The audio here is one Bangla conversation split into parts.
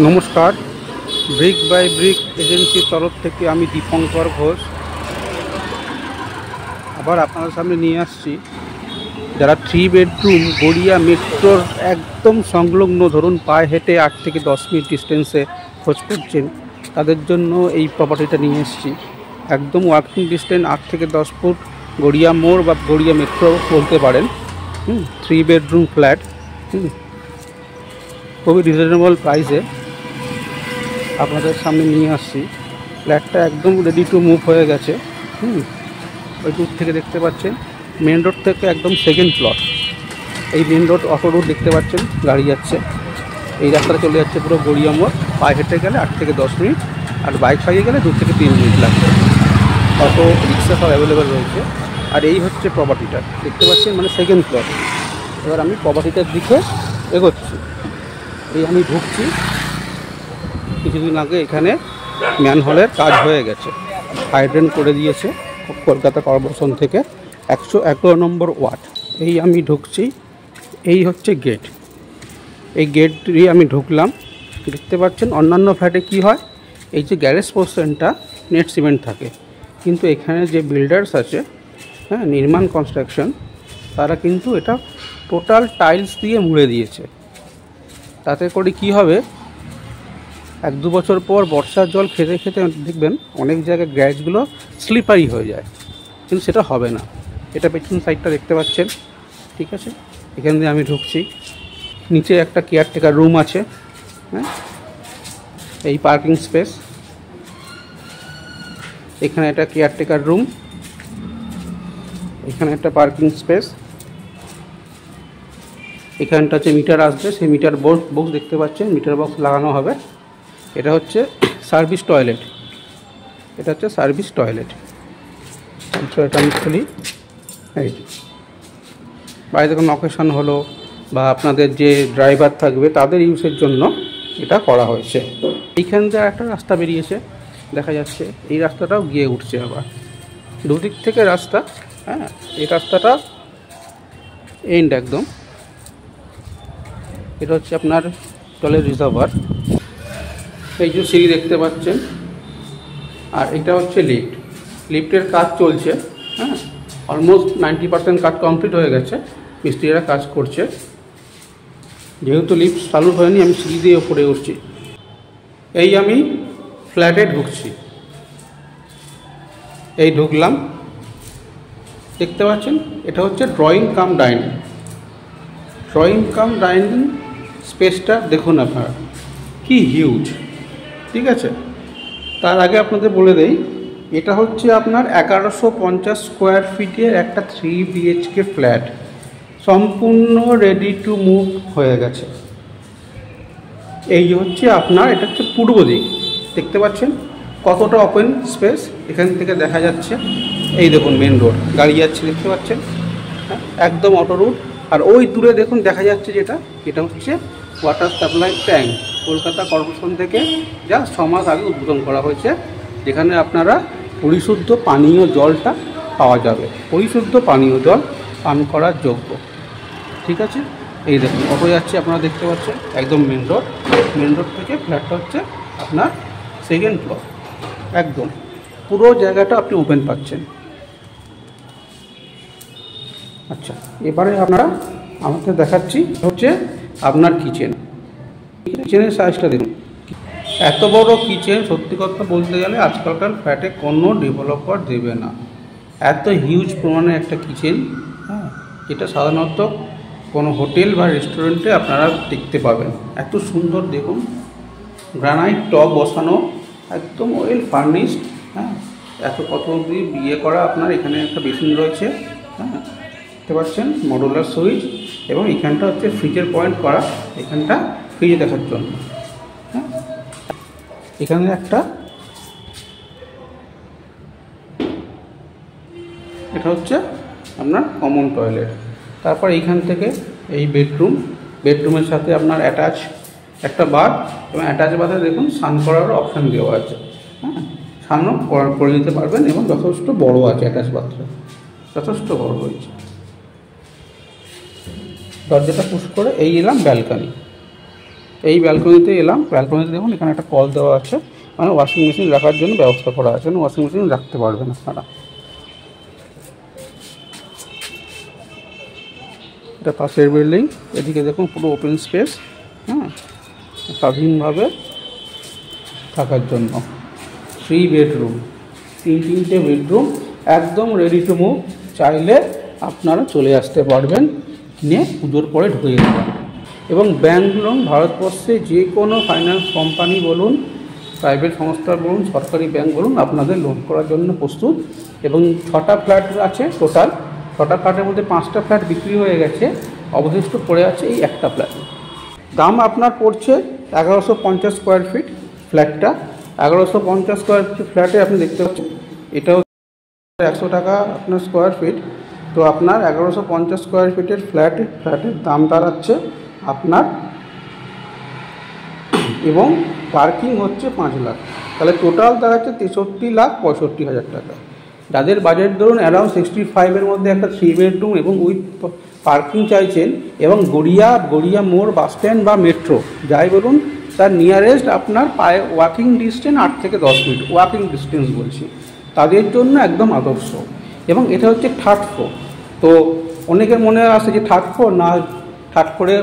নমস্কার, ব্রিক বাই ব্রিক এজেন্সির তরফ থেকে আমি দীপঙ্কর ঘোষ আবার আপনাদের সামনে নিয়ে আসছি। যারা 3 বেডরুম গড়িয়া মেট্রোর একদম সংলগ্ন, ধরুন পায়ে হেঁটে 8 থেকে 10 মিনিট ডিস্টেন্সে খোঁজ করছেন, তাদের জন্য এই প্রপার্টিটা নিয়ে এসেছি। একদম ওয়াকিং ডিস্টেন্স 8 থেকে 10 ফুট, গড়িয়া মোড় বা গড়িয়া মেট্রো বলতে পারেন। 3 বেডরুম ফ্ল্যাট, খুবই রিজনেবল প্রাইসে আপনাদের সামনে নিয়ে আসছি। ফ্ল্যাটটা একদম রেডি টু মুভ হয়ে গেছে। ওই দূর থেকে দেখতে পাচ্ছেন, মেন রোড থেকে একদম সেকেন্ড প্লট। এই মেন রোড, অটো রোড দেখতে পাচ্ছেন, গাড়ি যাচ্ছে। এই রাস্তাটা চলে যাচ্ছে পুরো গড়িয়া মোড়। পায়ে হেঁটে গেলে 8 থেকে 10 মিনিট, আর বাইক চালিয়ে গেলে 2 থেকে 3 মিনিট লাগবে। অটো রিক্সা সব অ্যাভেলেবেল রয়েছে। আর এই হচ্ছে প্রপার্টিটা, দেখতে পাচ্ছেন, মানে সেকেন্ড প্লট। এবার আমি প্রপার্টিটার দিকে এগোচ্ছি। এই আমি ঢুকছি। কিছুদিন আগে এখানে ম্যানহোলের কাজ হয়ে গেছে, হাইড্রেন করে দিয়েছে কলকাতা কর্পোরেশন থেকে, 111 নম্বর ওয়ার্ড। এই আমি ঢুকছি, এই হচ্ছে গেট। এই গেট দিয়ে আমি ঢুকলাম। দেখতে পাচ্ছেন অন্যান্য ফ্ল্যাটে কি হয়, এই যে গ্যারেজ পোর্শনটা নেট সিমেন্ট থাকে, কিন্তু এখানে যে বিল্ডার্স আছে, নির্মাণ কনস্ট্রাকশন, তারা কিন্তু এটা টোটাল টাইলস দিয়ে মুড়ে দিয়েছে। তাতে করে কি হবে, 1-2 বছর পর বর্ষার জল খেতে খেতে দেখবেন অনেক জায়গায় গ্যারেজগুলো স্লিপারি হয়ে যায়, কিন্তু সেটা হবে না। এটা পেছন সাইডটা দেখতে পাচ্ছেন, ঠিক আছে। এখান দিয়ে আমি ঢুকছি। নিচে একটা কেয়ারটেকার রুম আছে, এই পার্কিং স্পেস। এখানে একটা কেয়ারটেকার রুম, এখানে একটা পার্কিং স্পেস। এখানটা হচ্ছে মিটার আসবে, সেই মিটার বক্স দেখতে পাচ্ছেন, মিটার বক্স লাগানো হবে। এটা হচ্ছে সার্ভিস টয়লেট, এটা হচ্ছে সার্ভিস টয়লেট। এটা আমি খুলি, এই বাইরে কোনো অকেশন হলো বা আপনাদের যে ড্রাইভার থাকবে তাদের ইউজের জন্য এটা করা হয়েছে। এইখান থেকে একটা রাস্তা বেরিয়েছে, দেখা যাচ্ছে। এই রাস্তাটাও গিয়ে উঠছে আবার, দুদিক থেকে রাস্তা। এই রাস্তাটা এন্ড একদম। এটা হচ্ছে আপনার জলের রিজার্ভার। এই যে সিঁড়ি দেখতে পাচ্ছেন, আর এটা হচ্ছে লিফট। লিফটের কাজ চলছে, অলমোস্ট 90% কাজ কমপ্লিট হয়ে গেছে, মিস্ত্রিরা কাজ করছে। যেহেতু লিফট চালু হয়নি, আমি সিঁড়ি দিয়ে উপরে উঠছি। এই আমি ফ্ল্যাটে ঢুকছি, এই ঢুকলাম। দেখতে পাচ্ছেন এটা হচ্ছে drawing cum dining. Drawing cum dining স্পেসটা দেখুন আপনারা, কি হিউজ, ঠিক আছে। তার আগে আপনাদের বলে দেই, এটা হচ্ছে আপনার 1150 স্কোয়ার ফিটের একটা 3 BHK ফ্ল্যাট, সম্পূর্ণ রেডি টু মুভ হয়ে গেছে। এই হচ্ছে আপনার, এটা হচ্ছে পূর্ব দিক, দেখতে পাচ্ছেন কতটা ওপেন স্পেস। এখান থেকে দেখা যাচ্ছে, এই দেখুন মেন রোড, গাড়ি যাচ্ছে দেখতে পাচ্ছেন, একদম অটো রুট। আর ওই দূরে দেখুন দেখা যাচ্ছে যেটা, এটা হচ্ছে water supply tank, Kolkata corporation থেকে যা 6 মাস আগে উদ্বোধন করা হয়েছে, যেখানে আপনারা পরিশুদ্ধ পানীয় জলটা পাওয়া যাবে, পরিশুদ্ধ পানীয় জল পান করার যোগ্য, ঠিক আছে। এই দেখুন অটো যাচ্ছে, আপনারা দেখতে পাচ্ছেন, একদম মেন রোড। মেন রোড থেকে ফ্ল্যাটটা হচ্ছে আপনার সেকেন্ড ফ্লোর, একদম পুরো জায়গাটা আপনি ওপেন পাচ্ছেন। আচ্ছা, এবারে আপনারা আমাকে দেখাচ্ছি হচ্ছে আপনার কিচেন। কিচেনের সাইজটা দেখুন, এত বড় কিচেন, সত্যি কথা বলতে গেলে আজকালকার ফ্ল্যাটে কোনো ডেভেলপার দেবে না। এত হিউজ প্রমাণে একটা কিচেন, যেটা সাধারণত কোনো হোটেল বা রেস্টুরেন্টে আপনারা দেখতে পাবেন। এত সুন্দর দেখুন, গ্রানাইট টপ বসানো, একদম ওয়েল ফার্নিশড। এত কত অবধি বিয়ে করা। আপনার এখানে একটা বেসিন রয়েছে, দেখতে পাচ্ছেন, মডুলার সুইচ, এবং এখানটা হচ্ছে ফ্রিজের পয়েন্ট করা, এখানটা ফ্রিজে দেখার জন্য। এখানে একটা, এটা হচ্ছে আপনার কমন টয়লেট। তারপর এইখান থেকে এই বেডরুমের সাথে আপনার অ্যাটাচ একটা বাথ, এবং অ্যাটাচ বাথে দেখুন স্নান করারও অপশান দেওয়া আছে। স্নানও করে নিতে পারবেন, এবং যথেষ্ট বড় আছে অ্যাটাচ বাথটা, যথেষ্ট বড় হয়েছে। দরজাটা পুশ করে এই এলাম ব্যালকনি। এই ব্যালকনিতে এলাম, ব্যালকনিতে দেখুন এখানে একটা কল দেওয়া আছে, মানে ওয়াশিং মেশিন রাখার জন্য ব্যবস্থা করা আছে, ওয়াশিং মেশিন রাখতে পারবেন আপনারা। এটা পাশের বিল্ডিং, এদিকে দেখুন পুরো ওপেন স্পেস, হ্যাঁ, স্বাধীনভাবে থাকার জন্য। 3 বেডরুম, 3টে বেডরুম, একদম রেডি টু মুভ। চাইলে আপনারা চলে আসতে পারবেন, কিনে পুজোর পরে ঢুকে যেতে পারবেন। এবং ব্যাংক লোন ভারতবর্ষে যে কোনো ফাইন্যান্স কোম্পানি বলুন, প্রাইভেট সংস্থা বলুন, সরকারি ব্যাংক বলুন, আপনাদের লোন করার জন্য প্রস্তুত। এবং 6টা ফ্ল্যাট আছে টোটাল, 6টা ফ্ল্যাটের মধ্যে 5টা ফ্ল্যাট বিক্রি হয়ে গেছে, অবশিষ্ট পড়ে আছে এই একটা ফ্ল্যাট। দাম আপনার পড়ছে 1150 স্কোয়ার ফিট ফ্ল্যাটটা। 1150 স্কোয়ার ফিট ফ্ল্যাটে আপনি দেখতে পাচ্ছেন এটাও 100 টাকা আপনার স্কোয়ার ফিট। তো আপনার 1150 স্কোয়ার ফিটের ফ্ল্যাটের দাম দাঁড়াচ্ছে আপনার, এবং পার্কিং হচ্ছে 5 লাখ, তাহলে টোটাল দাঁড়াচ্ছে 63,65,000 টাকা। যাদের বাজেট ধরুন অ্যারাউন্ড 65-এর মধ্যে একটা 3 বেডরুম এবং উইথ পার্কিং চাইছেন, এবং গড়িয়া মোড় বাস স্ট্যান্ড বা মেট্রো যাই বলুন, তার নিয়ারেস্ট আপনার পায়ে ওয়াকিং ডিস্টেন্স 8 থেকে 10 মিনিট ওয়াকিং ডিস্টেন্স বলছি, তাদের জন্য একদম আদর্শ। এবং এটা হচ্ছে 3rd ফ্লোর। তো অনেকের মনে আসে যে 3rd ফ্লোর না, 3rd ফ্লোরে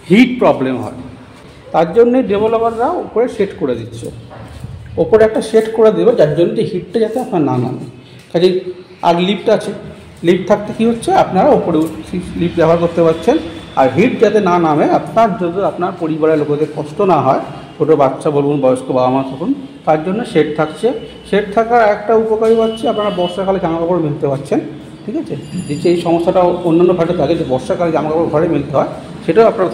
হিট প্রবলেম হয়, তার জন্যে ডেভেলপাররা উপরে সেট করে দিচ্ছে, ওপরে একটা সেট করে দেবে, যার জন্য যে হিটটা যাতে আপনার না নামে। কাজে আর লিফট আছে, লিফট থাকতে কী হচ্ছে, আপনারা ওপরে লিফট ব্যবহার করতে পারছেন। আর হিট যাতে না নামে, আপনার পরিবারের লোকেদের কষ্ট না হয়, ছোটো বাচ্চা বলুন, বয়স্ক বাবা মা থাকুন, তার জন্য শেড থাকছে। শেড থাকার একটা উপকারী হচ্ছে আপনারা বর্ষাকালে জামাকাপড় মেলতে পারছেন, ঠিক আছে। যে এই সমস্যাটা অন্যান্য ঘরে থাকে যে বর্ষাকালে জামাকাপড় ঘরে মেলতে হয়, সেটাও আপনারা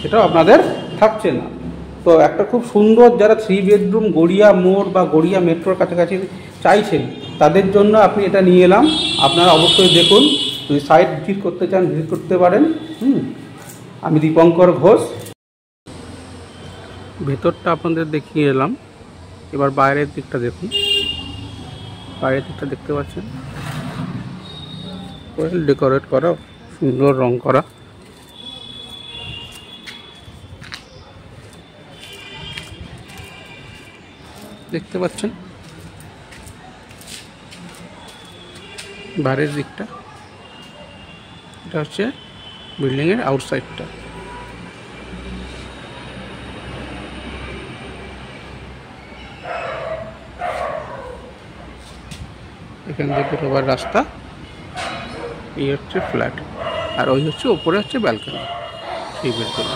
সেটাও আপনাদের থাকছে না। তো একটা খুব সুন্দর, যারা 3 বেডরুম গড়িয়া মোড় বা গড়িয়া মেট্রোর কাছাকাছি চাইছেন, তাদের জন্য আপনি এটা নিয়ে এলাম। আপনারা অবশ্যই দেখুন, যদি সাইট ভিজিট করতে চান ভিজিট করতে পারেন। আমি দীপঙ্কর ঘোষ, ভেতরটা আপনাদের দেখিয়ে এলাম। এবার বাইরের দিকটা দেখুন, বাইরের দিকটা দেখতে পাচ্ছেন ওয়েল ডেকোরেট করা, সুন্দর রং করা। দেখতে পাচ্ছেন বাইরের দিকটা, এটা হচ্ছে বিল্ডিংয়ের আউটসাইডটা। এখান থেকে ঢোকার রাস্তা, এই হচ্ছে ফ্ল্যাট, আর ওই হচ্ছে ওপরে হচ্ছে ব্যালকনি, 3 বেডরুম।